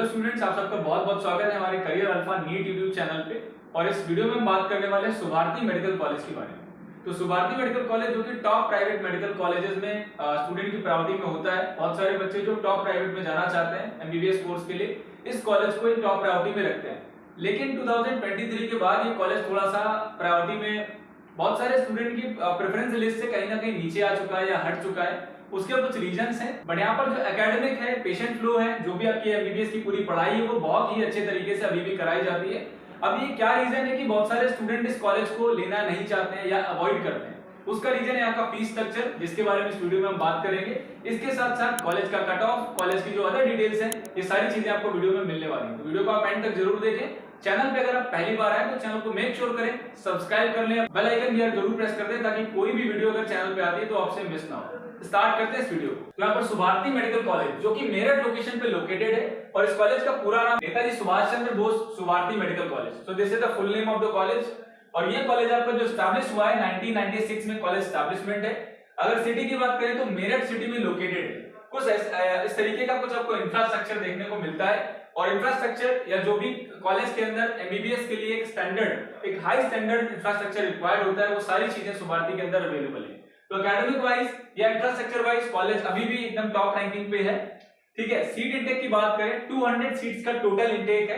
Hello students, आप सबका बहुत बहुत स्वागत है हमारे Career Alpha NEET YouTube channel पे। और इस वीडियो में हम बात करने वाले हैं सुभारती मेडिकल कॉलेज के बारे में। तो सुभारती मेडिकल कॉलेज जो कि टॉप प्राइवेट मेडिकल कॉलेजेस में स्टूडेंट की प्रायोरिटी में होता है। बहुत सारे बच्चे जो टॉप प्राइवेट में जाना चाहते हैं एमबीबीएस कोर्स के लिए, इस कॉलेज को एक टॉप प्रायोरिटी में रखते हैं। लेकिन 2023 के बाद ये कॉलेज थोड़ा सा प्रायोरिटी में बहुत सारे स्टूडेंट की प्रेफरेंस लिस्ट से कहीं ना कहीं नीचे आ चुका है या हट चुका है। उसके कुछ रीजंस हैं, बट यहाँ पर जो एकेडमिक है, पेशेंट फ्लो है, जो भी आपकी एमबीबीएस की पूरी पढ़ाई है वो बहुत ही अच्छे तरीके से अभी भी कराई जाती है। अब ये क्या रीजन है कि बहुत सारे स्टूडेंट इस कॉलेज को लेना नहीं चाहते हैं या अवॉइड करते हैं। उसका रीजन है आपका फीस स्ट्रक्चर, जिसके बारे में इस वीडियो में हम बात करेंगे। इसके साथ साथ कॉलेज का कट ऑफ, कॉलेज की जो अदर डिटेल्स हैं, ये सारी चीजें आपको वीडियो में मिलने वाली हैं। तो वीडियो को आप एंड तक जरूर देखें। चैनल पे अगर आप पहली बार आए तो चैनल को मेक श्योर करें सब्सक्राइब कर लें, बेल आइकन भी जरूर प्रेस कर दें ताकि कोई भी वीडियो अगर चैनल पे आती है तो आपसे मिस ना हो। स्टार्ट करते हैं इस वीडियो को। तो यहाँ पर सुभारती मेडिकल कॉलेज जो कि मेरठ लोकेशन पे लोकेटेड है, और इस कॉलेज का पूरा नाम Netaji Subhash Chandra Bose Subharti medical college. So this is the full name of the college. और ये कॉलेज आपका जो स्टैब्लिश हुआ है 1996 में कॉलेज स्टैब्लिशमेंट है। अगर सिटी की बात करें तो मेरठ सिटी में लोकेटेड है। कुछ इस तरीके का कुछ आपको इंफ्रास्ट्रक्चर देखने को मिलता है। और इंफ्रास्ट्रक्चर या जो भी कॉलेज के अंदर एमबीबीएस के लिए एक स्टैंडर्ड, एक हाई स्टैंडर्ड इंफ्रास्ट्रक्चर रिक्वायर्ड होता है, वो सारी चीजें सुभारती के अंदर अवेलेबल है। तो एकेडमिक वाइज या इंफ्रास्ट्रक्चर वाइज कॉलेज अभी भी एकदम टॉप रैंकिंग पे है। ठीक है, सीट इंटेक की बात करें 200 सीट्स का टोटल इंटेक है।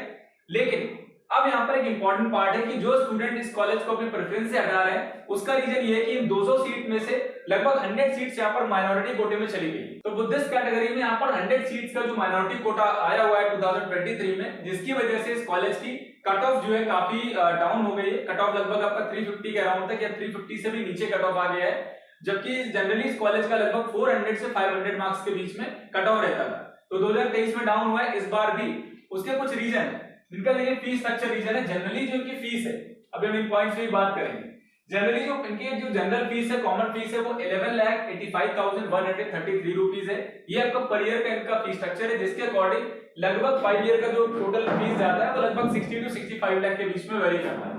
लेकिन अब यहाँ पर एक इंपॉर्टेंट पार्ट है कि जो स्टूडेंट इस कॉलेज को अपने प्रेफरेंस से हटा रहे हैं, उसका रीजन ये है कि इन 200 सीट में से लगभग 100 सीट्स यहाँ पर माइनॉरिटी कोटे में चली गई। तो बुद्धिस्ट कैटेगरी में यहाँ पर 100 सीट्स का जो माइनॉरिटी कोटा आया हुआ है 2023 में, जिसकी वजह से इस कॉलेज की कट ऑफ जो है काफी डाउन हो गई है। कट ऑफ लगभग आपका 350 के अराउंड तक या 350 से भी नीचे कट ऑफ आ गया है, जबकि जनरली इस कॉलेज का लगभग 400 से 500 मार्क्स के बीच में कट ऑफ रहता था। तो 2023 में डाउन हुआ है इस बार भी। उसके कुछ रीजन है जिनका, देखिए फीस स्ट्रक्चर रीजन है। जनरली जो इनकी फीस है, अभी हम इन पॉइंट्स पे बात करेंगे। जनरली जो इनकी जो जनरल फीस है, कॉमन फीस है, वो 11,85,133 रुपीस है। ये आपका पर ईयर का इनका फीस स्ट्रक्चर है, जिसके अकॉर्डिंग लगभग 5 ईयर का जो टोटल फीस जाता है वो लगभग 60 to 65 लाख के बीच में वेरी करता है।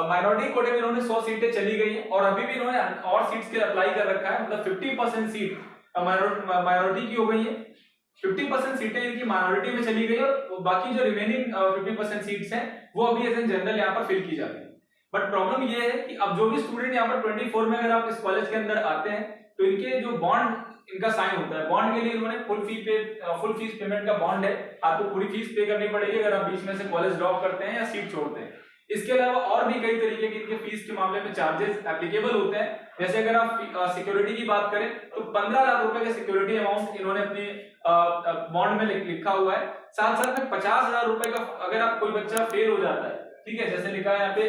माइनॉरिटी कोटे में इन्होंने 100 सीटें चली गई है और अभी भी इन्होंने और सीट्स के अप्लाई कर रखा है। मतलब 50% सीट माइनॉरिटी की हो गई है, 50% सीटें इनकी माइनॉरिटी में चली गई और बाकी जो रिमेनिंग 50% सीट्स हैं वो अभी एज एन जनरल यहाँ पर फिल की जा रही है। बट प्रॉब्लम ये है कि अब जो भी स्टूडेंट यहाँ पर 24 में अगर आप इस कॉलेज के अंदर आते हैं तो इनके जो बॉन्ड इनका साइन होता है, बॉन्ड के लिए इन्होंने फुल फीस पेमेंट का बॉन्ड है। आपको पूरी फीस पे करनी पड़ेगी अगर आप बीच में से कॉलेज ड्रॉप करते हैं या सीट छोड़ते हैं। इसके अलावा और भी कई तरीके के इनके फीस के मामले में चार्जेस एप्लीकेबल होते हैं। जैसे अगर आप सिक्योरिटी की बात करें तो 15 लाख रुपए का सिक्योरिटी अमाउंट इन्होंने अपने बॉन्ड में लिखा हुआ है। साथ साथ में 50,000 रुपए का अगर आप कोई बच्चा फेल हो जाता है, ठीक है, जैसे लिखा है यहाँ पे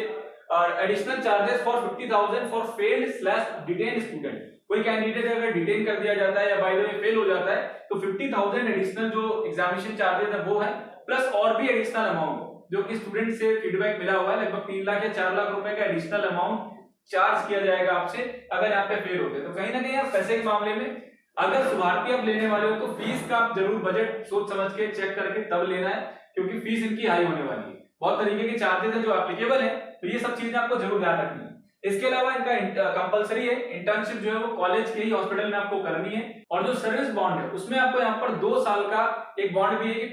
additional charges for 50,000 for failed detain student. कोई कैंडिडेट अगर डिटेन कर दिया जाता है या बाय द वे फेल हो जाता है तो 50,000 एडिशनल जो एग्जामिनेशन चार्जेस है वो है, प्लस और भी एडिशनल अमाउंट जो कि स्टूडेंट से फीडबैक मिला हुआ है, लगभग 3 लाख या 4 लाख रुपए का एडिशनल अमाउंट चार्ज किया जाएगा आपसे अगर यहाँ पे फेल होते हैं। तो कहीं ना कहीं आप पैसे के मामले में अगर सुभारती आप लेने वाले हो तो फीस का आप जरूर बजट सोच समझ के चेक करके तब लेना है, क्योंकि फीस इनकी हाई होने वाली है। बहुत तरीके के चार्जेस हैं जो एप्लीकेबल है, तो ये सब चीजें आपको जरूर ध्यान रखनी है। इसके अलावा इनका कंपलसरी है इंटर्नशिप जो है वो कॉलेज के ही हॉस्पिटल में आपको करनी है। और जो सर्विस बॉन्ड है उसमें आपको यहाँ पर 2 साल का एक बॉन्ड भी है कि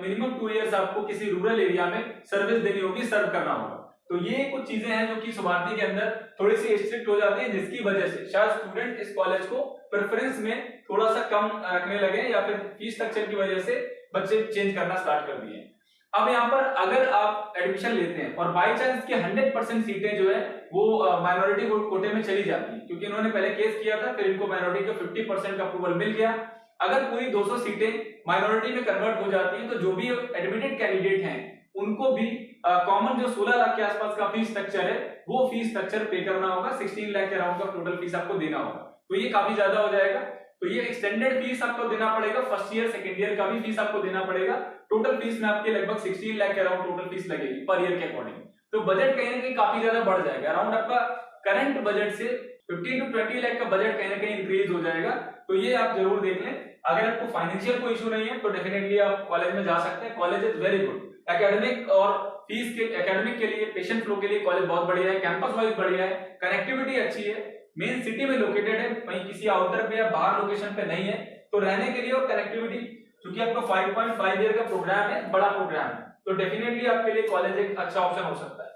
मिनिमम 2 इयर्स आपको किसी रूरल एरिया में सर्विस देनी होगी, सर्व करना होगा। तो ये कुछ चीजें हैं जो कि सुभारती के अंदर थोड़ी सी स्ट्रिक्ट हो जाती है, जिसकी वजह से शायद स्टूडेंट इस कॉलेज को प्रेफरेंस में थोड़ा सा कम रखने लगे या फिर फीस स्ट्रक्चर की वजह से बच्चे चेंज करना स्टार्ट कर दिए। अब यहाँ पर अगर आप एडमिशन लेते हैं और बाय चांस की 100% सीटें जो है वो माइनॉरिटी कोटे में चली जाती है, क्योंकि इन्होंने पहले केस किया था, फिर इनको माइनॉरिटी का 50% का अप्रूवल मिल गया। अगर पूरी 200 सीटें माइनॉरिटी में कन्वर्ट हो जाती हैं तो जो भी एडमिटेड कैंडिडेट हैं उनको भी कॉमन जो 16 लाख के आसपास का फीस स्ट्रक्चर है वो फीस स्ट्रक्चर पे करना होगा। 16 लाख के अराउंड का टोटल फीस आपको देना होगा, तो ये काफी ज्यादा हो जाएगा। तो ये एक्सटेंडेड फीस आपको देना पड़ेगा, फर्स्ट ईयर सेकंड ईयर का भी फीस आपको देना पड़ेगा। टोटल फीस में आपके लगभग 16 लाख के अराउंड टोटल फीस लगेगी पर ईयर के अकॉर्डिंग। तो बजट कहीं ना कहीं काफी ज्यादा बढ़ जाएगा। अराउंड आपका करंट बजट से 15 to 20 लाख का बजट कहीं ना कहीं इंक्रीज हो जाएगा। तो ये आप जरूर देख लें। अगर आपको फाइनेंशियल कोई इशू नहीं है तो डेफिनेटली आप कॉलेज में जा सकते हैं। College is very good. Academic और फीस के एकेडमिक के लिए, पेशेंट फ्लो के लिए कॉलेज बहुत बढ़िया है, कैंपस वाइज बढ़िया है, कनेक्टिविटी अच्छी है, मेन सिटी में लोकेटेड है, कहीं किसी आउटर पे या बाहर लोकेशन पे नहीं है। तो रहने के लिए और कनेक्टिविटी क्योंकि आपका 5.5 ईयर का प्रोग्राम है, बड़ा प्रोग्राम है, तो डेफिनेटली आपके लिए कॉलेज एक अच्छा ऑप्शन हो सकता है।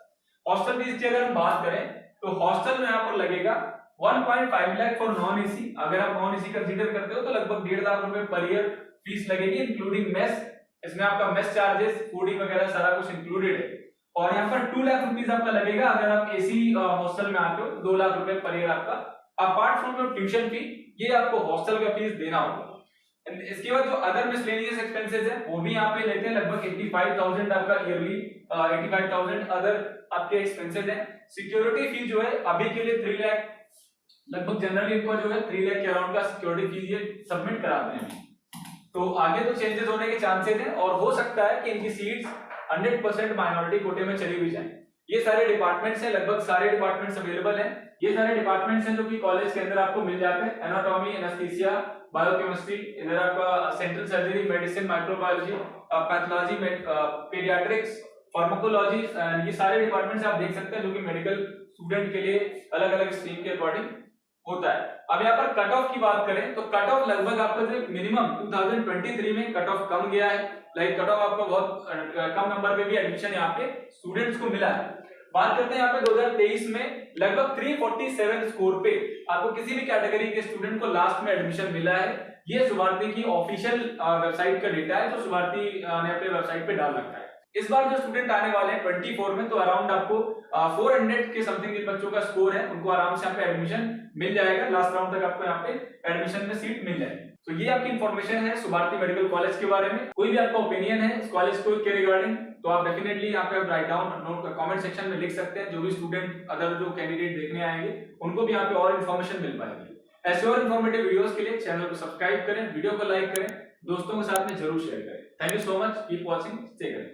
हॉस्टल फीस की अगर हम बात करें तो हॉस्टल में यहाँ पर लगेगा 1.5 लाख फॉर नॉन एसी। अगर आप नॉन एसी कंसीडर करते हो तो लगभग 1.5 लाख रुपए पर ईयर फीस लगेगी, इंक्लूडिंग मेस। इसमें आपका मेस चार्जेस, फूडिंग वगैरह सारा कुछ इंक्लूडेड है। और यहाँ पर 2 लाख रुपीस आपका लगेगा अगर आप एसी हॉस्टल में आते हो, 2 लाख रुपए पर ईयर आपका। Apart from your tuition fee, ये आपको हॉस्टल का फीस देना होगा। इसके बाद जो अदर मिसलेनियस एक्सपेंसेस है वो भी यहाँ पे लेते हैं, लगभग 85,000 आपका ईयरली, 85,000 अदर आपके एक्सपेंसेस हैं। सिक्योरिटी फी जो है अभी के लिए 3 लाख, लगभग जनरली इनको जो है 3 लाख के अराउंड का सिक्योरिटी फीस ये सबमिट कराते हैं। तो आगे तो चेंजेस होने के चांसेस हैं और हो सकता है कि इनकी सीट्स 100% माइनॉरिटी कोटे में चली भी जाए। ये सारे डिपार्टमेंट्स हैं, लगभग सारे डिपार्टमेंट्स अवेलेबल हैं। ये सारे डिपार्टमेंट्स हैं जो कि कॉलेज के अंदर आपको मिल जाते हैं। एनाटॉमी, एनेस्थीसिया, बायोकेमिस्ट्री, इधर आपका central surgery, medicine, microbiology, pathology, paediatrics, pharmacology, ये सारे डिपार्टमेंट्स आप देख सकते हैं जो कि मेडिकल स्टूडेंट के लिए अलग अलग स्ट्रीम के अकॉर्डिंग होता है। अब यहाँ पर कट ऑफ की बात करें तो कट ऑफ लगभग आपका जो मिनिमम 2023 में कट ऑफ कम गया है। लाइक कट ऑफ आपको बहुत कम नंबर पे भी एडमिशन यहाँ पे स्टूडेंट्स को मिला है। बात करते हैं यहाँ पे 2023 में लगभग 347 स्कोर पे आपको किसी भी कैटेगरी के स्टूडेंट को लास्ट में एडमिशन मिला है। ये शुभारती की ऑफिशियल वेबसाइट का डेटा है जो शुभारती ने अपने वेबसाइट पे डाल रखा है। इस बार जो स्टूडेंट आने वाले हैं 24 में, तो अराउंड आपको 400 के समथिंग जिन बच्चों का स्कोर है उनको आराम से यहाँ पे एडमिशन मिल जाएगा। लास्ट राउंड तक आपको यहाँ पे एडमिशन में सीट मिल जाएगी। तो ये आपकी इन्फॉर्मेशन है शुभारती मेडिकल कॉलेज के बारे में। कोई भी आपका ओपिनियन है इस कॉलेज को के रिगार्डिंग तो आप डेफिनेटली यहाँ पे write down note comment section में लिख सकते हैं। जो भी स्टूडेंट अदर जो कैंडिडेट देखने आएंगे उनको भी यहाँ पे और इन्फॉर्मेशन मिल पाएगी। ऐसे और इन्फॉर्मेटिव वीडियोस के लिए चैनल को सब्सक्राइब करें, वीडियो को लाइक करें, दोस्तों के साथ में जरूर शेयर करें। Thank you so much, keep watching, stay करें।